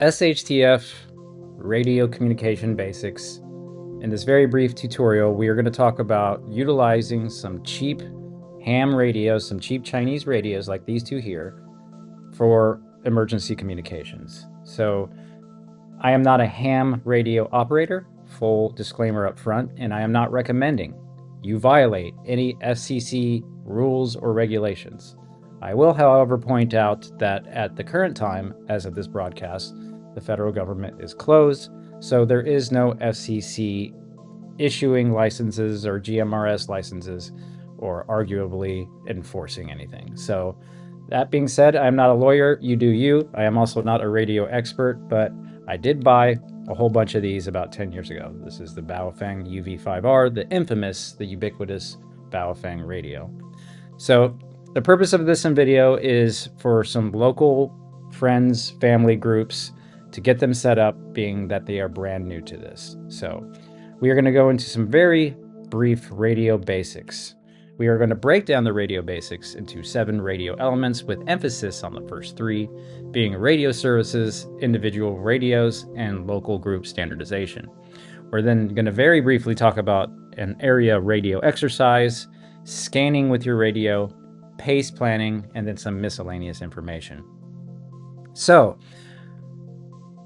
SHTF Radio Communication Basics. In this very brief tutorial, we are going to talk about utilizing some cheap ham radios, some cheap Chinese radios like these two here, for emergency communications. So I am not a ham radio operator, full disclaimer up front, and I am not recommending you violate any FCC rules or regulations. I will, however, point out that at the current time, as of this broadcast, the federal government is closed, so there is no FCC issuing licenses or GMRS licenses or arguably enforcing anything. So that being said, I'm not a lawyer, you do you. I am also not a radio expert, but I did buy a whole bunch of these about 10 years ago. This is the Baofeng UV5R, the infamous, the ubiquitous Baofeng radio. So the purpose of this video is for some local friends, family groups, to get them set up, being that they are brand new to this. So we are going to go into some very brief radio basics. We are going to break down the radio basics into 7 radio elements with emphasis on the first 3, being radio services, individual radios, and local group standardization. We're then going to very briefly talk about an area radio exercise, scanning with your radio, pace planning, and then some miscellaneous information. So,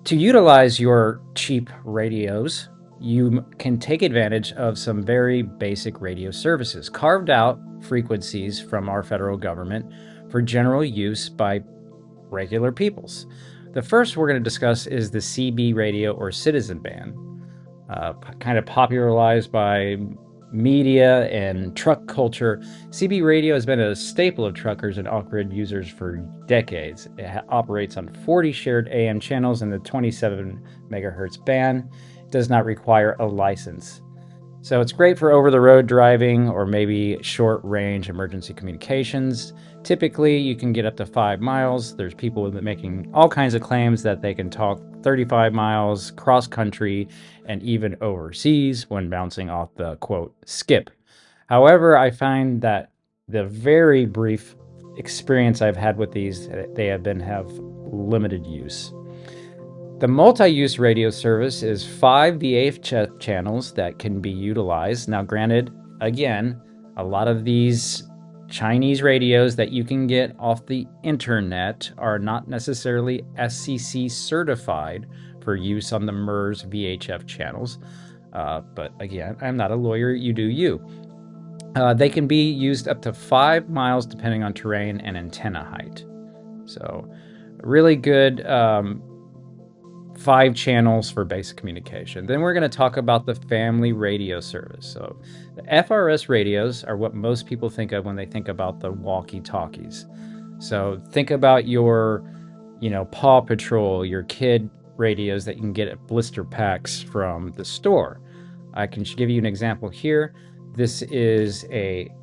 to utilize your cheap radios, you can take advantage of some very basic radio services, carved out frequencies from our federal government for general use by regular peoples. The first we're going to discuss is the CB radio or citizen band, kind of popularized by media and truck culture. CB radio has been a staple of truckers and off-grid users for decades. It operates on 40 shared AM channels in the 27 megahertz band. It does not require a license. So it's great for over-the-road driving or maybe short-range emergency communications. Typically, you can get up to 5 miles. There's people making all kinds of claims that they can talk 35 miles, cross-country, and even overseas when bouncing off the, quote, skip. However, I find that the very brief experience I've had with these, they have limited use. The multi-use radio service is 5 VHF channels that can be utilized. Now, granted, again, a lot of these Chinese radios that you can get off the internet are not necessarily FCC certified for use on the MERS VHF channels. But again, I'm not a lawyer, you do you. They can be used up to 5 miles depending on terrain and antenna height. So really good 5 channels for basic communication. Then we're going to talk about the family radio service. So the FRS radios are what most people think of when they think about the walkie-talkies. So think about your, Paw Patrol, your kid radios that you can get at blister packs from the store. I can give you an example here. This is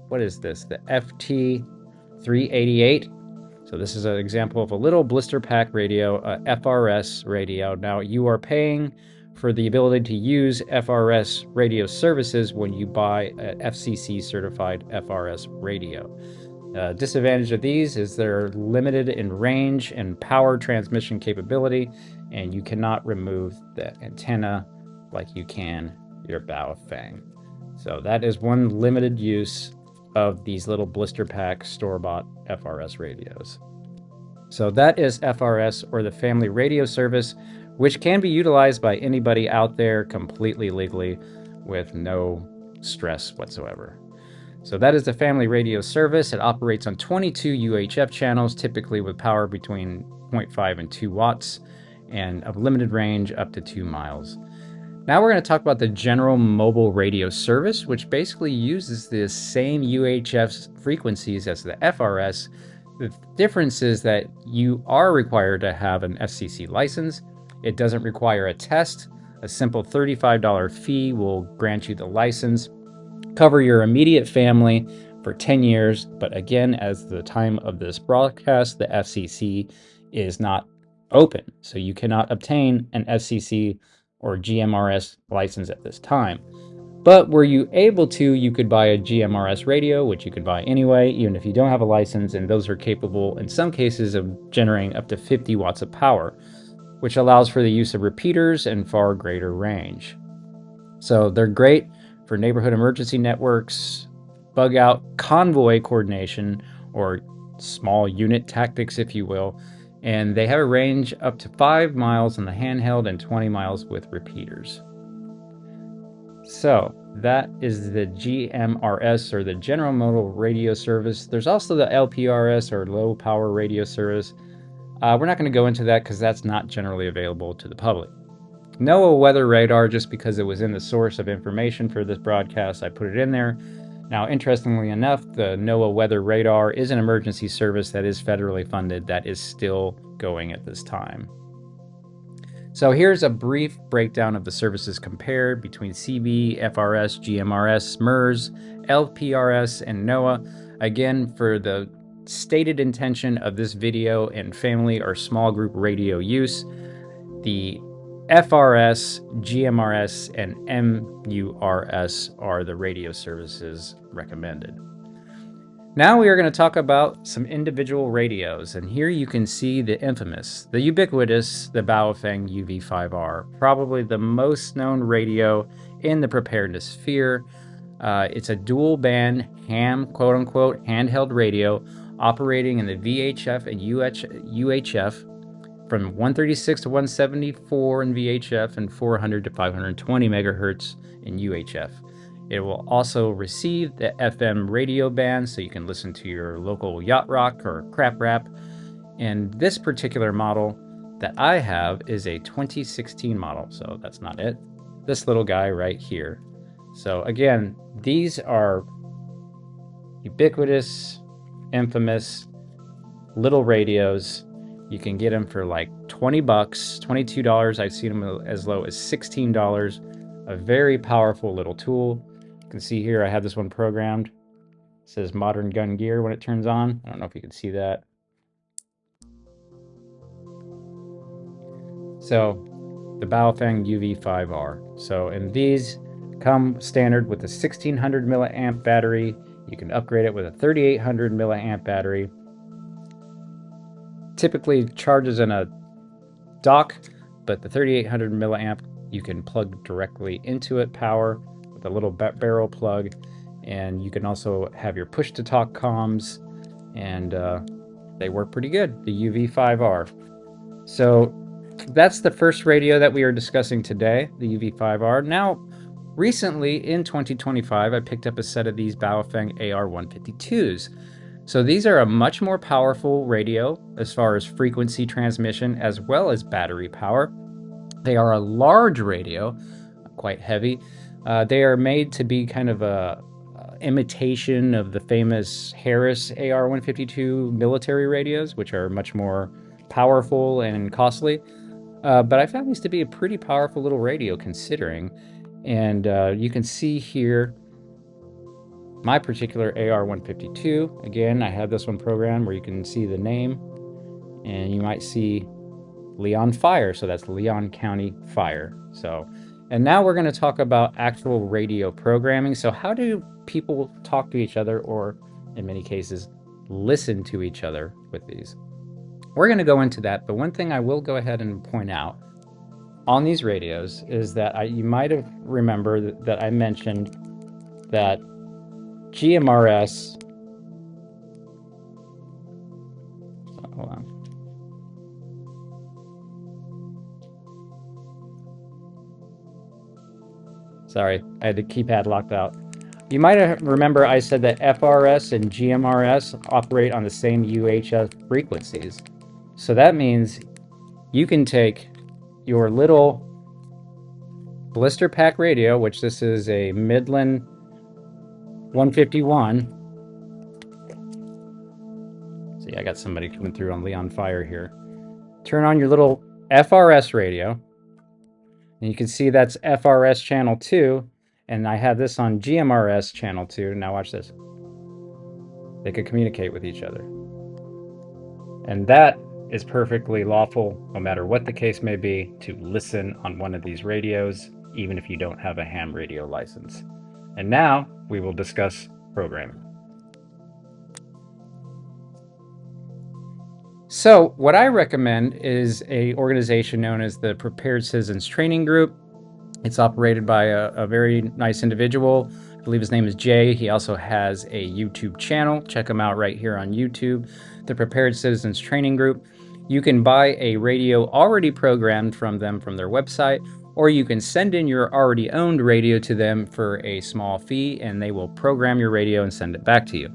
what is this? The FT388. So this is an example of a little blister pack radio, a FRS radio. Now you are paying for the ability to use FRS radio services when you buy an FCC certified FRS radio. Disadvantage of these is they're limited in range and power transmission capability, and you cannot remove the antenna like you can your Baofeng. So that is one limited use of these little blister pack store-bought FRS radios. So that is FRS, or the Family Radio Service, which can be utilized by anybody out there completely legally with no stress whatsoever. So that is the Family Radio Service. It operates on 22 UHF channels, typically with power between 0.5 and 2 watts, and a limited range up to 2 miles. Now we're going to talk about the General Mobile Radio Service, which basically uses the same UHF frequencies as the FRS. The difference is that you are required to have an FCC license. It doesn't require a test. A simple $35 fee will grant you the license, cover your immediate family for 10 years. But again, as the time of this broadcast, the FCC is not open. So you cannot obtain an FCC or GMRS license at this time. But were you able to, you could buy a GMRS radio, which you could buy anyway, even if you don't have a license, and those are capable, in some cases, of generating up to 50 watts of power. which allows for the use of repeaters and far greater range. So they're great for neighborhood emergency networks, bug out convoy coordination, or small unit tactics, if you will. And they have a range up to 5 miles on the handheld and 20 miles with repeaters. So that is the GMRS, or the General Model Radio Service. There's also the LPRS, or Low Power Radio Service. We're not going to go into that because that's not generally available to the public. NOAA weather radar, just because it was in the source of information for this broadcast, I put it in there. Now, interestingly enough, the NOAA weather radar is an emergency service that is federally funded that is still going at this time. So here's a brief breakdown of the services compared between CB, FRS, GMRS, MERS, LPRS, and NOAA. Again, for the stated intention of this video and family or small group radio use, the FRS, GMRS, and MURS are the radio services recommended. Now we are going to talk about some individual radios, and here you can see the infamous, the ubiquitous, the Baofeng UV5R, probably the most known radio in the preparedness sphere. It's a dual band ham, quote unquote, handheld radio operating in the VHF and UHF from 136 to 174 in VHF and 400 to 520 megahertz in UHF. It will also receive the FM radio band, so you can listen to your local yacht rock or crap rap. And this particular model that I have is a 2016 model, so that's not it. This little guy right here. So again, these are ubiquitous, infamous little radios. You can get them for like $20, $22. I've seen them as low as $16. A very powerful little tool. You can see here I have this one programmed. It says modern gun gear when it turns on. I don't know if you can see that. So the Baofeng UV5R. So, and these come standard with a 1600 milliamp battery. You can upgrade it with a 3800 milliamp battery. Typically charges in a dock, but the 3800 milliamp you can plug directly into it, power with a little barrel plug, and you can also have your push to talk comms, and they work pretty good, the UV5R. So that's the first radio that we are discussing today, the UV5R. Now, recently in 2025, I picked up a set of these Baofeng AR152s. So these are a much more powerful radio as far as frequency transmission as well as battery power. They are a large radio, quite heavy. They are made to be kind of a imitation of the famous Harris AR-152 military radios, which are much more powerful and costly. But I found these to be a pretty powerful little radio considering. And you can see here my particular AR-152. Again, I have this one programmed where you can see the name, and you might see Leon Fire, so that's Leon County Fire. So, and now we're going to talk about actual radio programming. So how do people talk to each other, or in many cases, listen to each other with these? We're going to go into that, but one thing I will go ahead and point out on these radios is that you might have remembered that I mentioned that GMRS, hold on. Sorry, I had the keypad locked out. You might remember I said that FRS and GMRS operate on the same UHF frequencies. So that means you can take your little blister pack radio, which this is a Midland 151. See, I got somebody coming through on Leon Fire here. Turn on your little FRS radio, and you can see that's FRS channel 2, and I have this on GMRS channel 2. Now watch this. They could communicate with each other. And that is perfectly lawful, no matter what the case may be, to listen on one of these radios, even if you don't have a ham radio license. And now we will discuss programming. So what I recommend is a organization known as the Prepared Citizens Training Group. It's operated by a very nice individual. I believe his name is Jay. He also has a YouTube channel. Check him out right here on YouTube, the Prepared Citizens Training Group. You can buy a radio already programmed from them from their website, or you can send in your already owned radio to them for a small fee, and they will program your radio and send it back to you.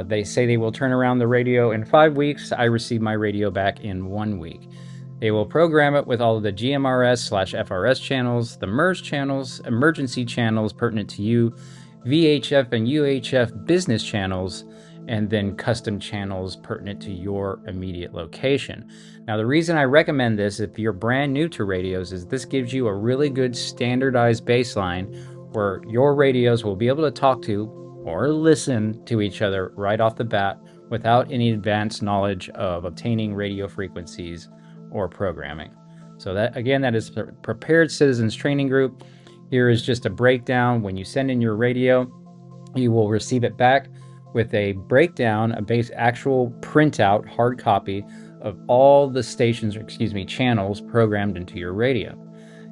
They say they will turn around the radio in 5 weeks. I received my radio back in 1 week. They will program it with all of the GMRS/FRS channels, the MERS channels, emergency channels pertinent to you, VHF and UHF business channels, and then custom channels pertinent to your immediate location. Now, the reason I recommend this if you're brand new to radios is this gives you a really good standardized baseline where your radios will be able to talk to or listen to each other right off the bat without any advanced knowledge of obtaining radio frequencies or programming. So that, again, that is Prepared Citizens Training Group. Here is just a breakdown. When you send in your radio, you will receive it back with a breakdown, a base actual printout, hard copy of all the stations, or excuse me, channels programmed into your radio.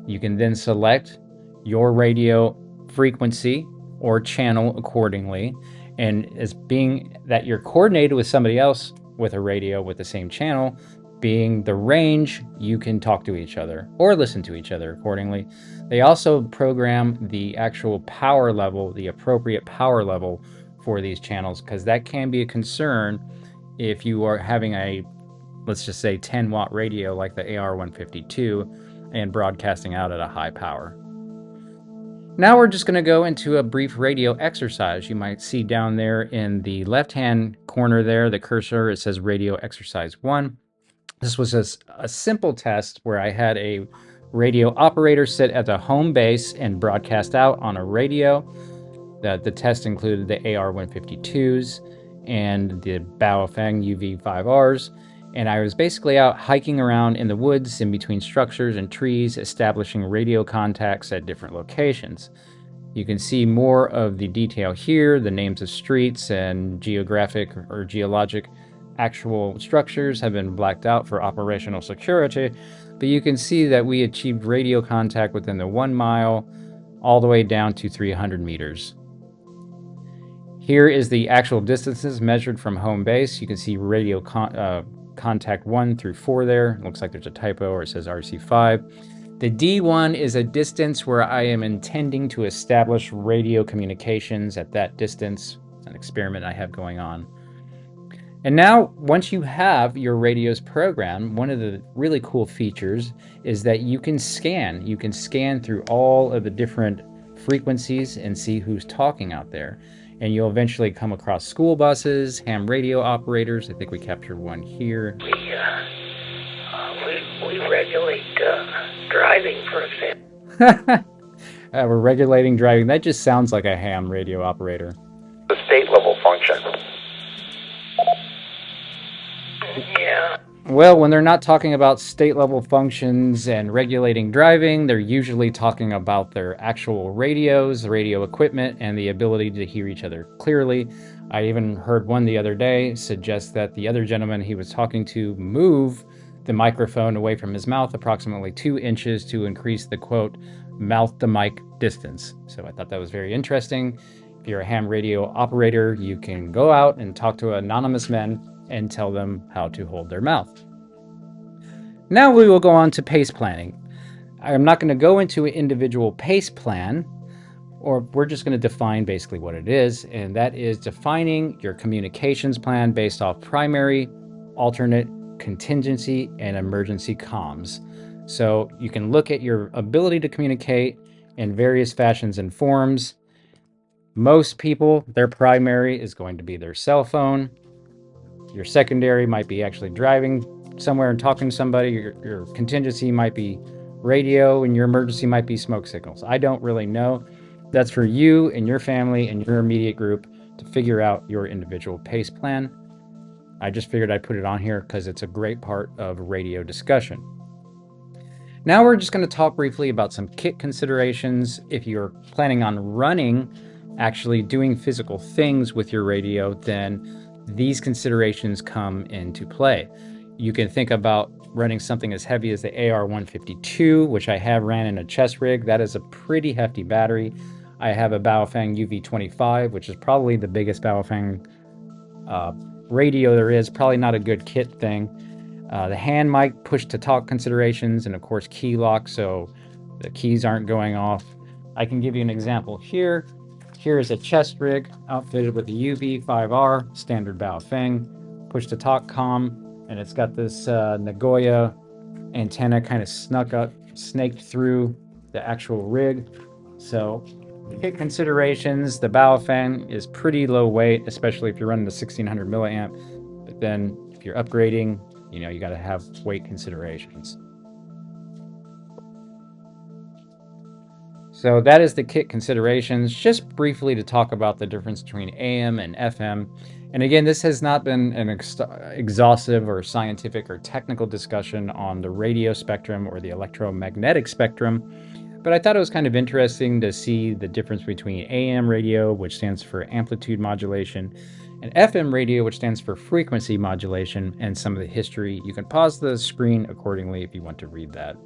You can then select your radio frequency or channel accordingly. And as being that you're coordinated with somebody else with a radio with the same channel, being the range, you can talk to each other or listen to each other accordingly. They also program the actual power level, the appropriate power level for these channels, because that can be a concern if you are having a, let's just say, 10-watt radio like the AR-152 and broadcasting out at a high power. Now we're just going to go into a brief radio exercise. You might see down there in the left-hand corner there, the cursor, it says Radio Exercise 1. This was just a simple test where I had a radio operator sit at the home base and broadcast out on a radio. The test included the AR-152s and the Baofeng UV5Rs. And I was basically out hiking around in the woods in between structures and trees, establishing radio contacts at different locations. You can see more of the detail here, the names of streets and geographic or geologic actual structures have been blacked out for operational security, but you can see that we achieved radio contact within the 1 mile all the way down to 300 meters. Here is the actual distances measured from home base. You can see radio contact 1 through 4 there. It looks like there's a typo or it says RC5. The D1 is a distance where I am intending to establish radio communications at that distance. It's an experiment I have going on. And now, once you have your radios programmed, one of the really cool features is that you can scan. You can scan through all of the different frequencies and see who's talking out there. And you'll eventually come across school buses, ham radio operators. I think we captured one here. We regulate driving, for example. We're regulating driving. That just sounds like a ham radio operator. The state level function. Yeah. Well, when they're not talking about state-level functions and regulating driving, they're usually talking about their actual radios, the radio equipment, and the ability to hear each other clearly. I even heard one the other day suggest that the other gentleman he was talking to move the microphone away from his mouth approximately 2 inches to increase the, quote, mouth-to-mic distance. So I thought that was very interesting. If you're a ham radio operator, you can go out and talk to anonymous men and tell them how to hold their mouth. Now we will go on to pace planning. I'm not going to go into an individual pace plan, or we're just going to define basically what it is, and that is defining your communications plan based off primary, alternate, contingency, and emergency comms. So you can look at your ability to communicate in various fashions and forms. Most people, their primary is going to be their cell phone. Your secondary might be actually driving somewhere and talking to somebody. Your contingency might be radio, and your emergency might be smoke signals. I don't really know. That's for you and your family and your immediate group to figure out your individual pace plan. I just figured I'd put it on here because it's a great part of radio discussion. Now we're just going to talk briefly about some kit considerations. If you're planning on running, actually doing physical things with your radio, then these considerations come into play. You can think about running something as heavy as the AR-152, which I have ran in a chest rig. That is a pretty hefty battery. I have a Baofeng UV-25, which is probably the biggest Baofeng radio there is. Probably not a good kit thing. The hand mic push-to-talk considerations, and of course key lock, so the keys aren't going off. I can give you an example here. Here is a chest rig outfitted with a UV-5R, standard Baofeng, push-to-talk comm, and it's got this Nagoya antenna kind of snaked through the actual rig. So kit considerations, the Baofeng is pretty low weight, especially if you're running the 1600 milliamp. But then if you're upgrading, you got to have weight considerations. So that is the kit considerations. Just briefly to talk about the difference between AM and FM. And again, this has not been an exhaustive or scientific or technical discussion on the radio spectrum or the electromagnetic spectrum, but I thought it was kind of interesting to see the difference between AM radio, which stands for amplitude modulation, and FM radio, which stands for frequency modulation, and some of the history. You can pause the screen accordingly if you want to read that.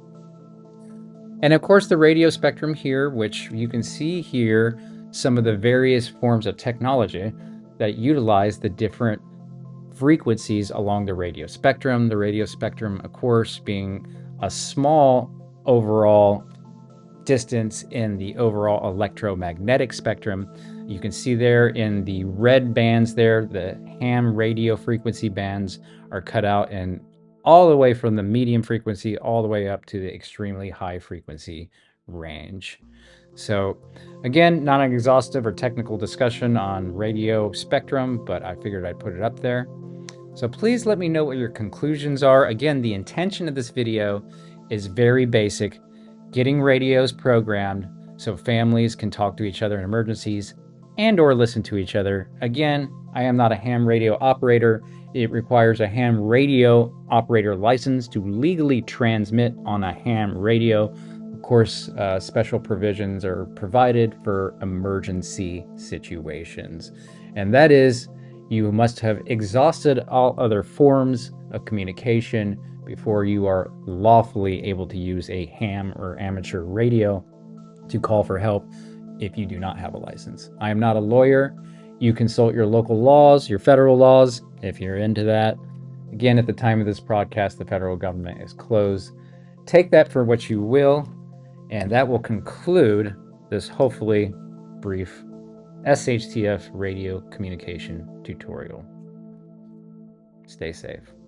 And of course, the radio spectrum here, which you can see here, some of the various forms of technology that utilize the different frequencies along the radio spectrum. The radio spectrum, of course, being a small overall distance in the overall electromagnetic spectrum. You can see there in the red bands there, the ham radio frequency bands are cut out, and all the way from the medium frequency all the way up to the extremely high frequency range. So again, not an exhaustive or technical discussion on radio spectrum, but I figured I'd put it up there. So please let me know what your conclusions are. Again, the intention of this video is very basic, getting radios programmed so families can talk to each other in emergencies and or listen to each other. Again, I am not a ham radio operator. It requires a ham radio operator license to legally transmit on a ham radio. Of course, special provisions are provided for emergency situations. And that is, you must have exhausted all other forms of communication before you are lawfully able to use a ham or amateur radio to call for help if you do not have a license. I am not a lawyer. You consult your local laws, your federal laws, if you're into that. Again, at the time of this broadcast, the federal government is closed. Take that for what you will, and that will conclude this hopefully brief SHTF radio communication tutorial. Stay safe.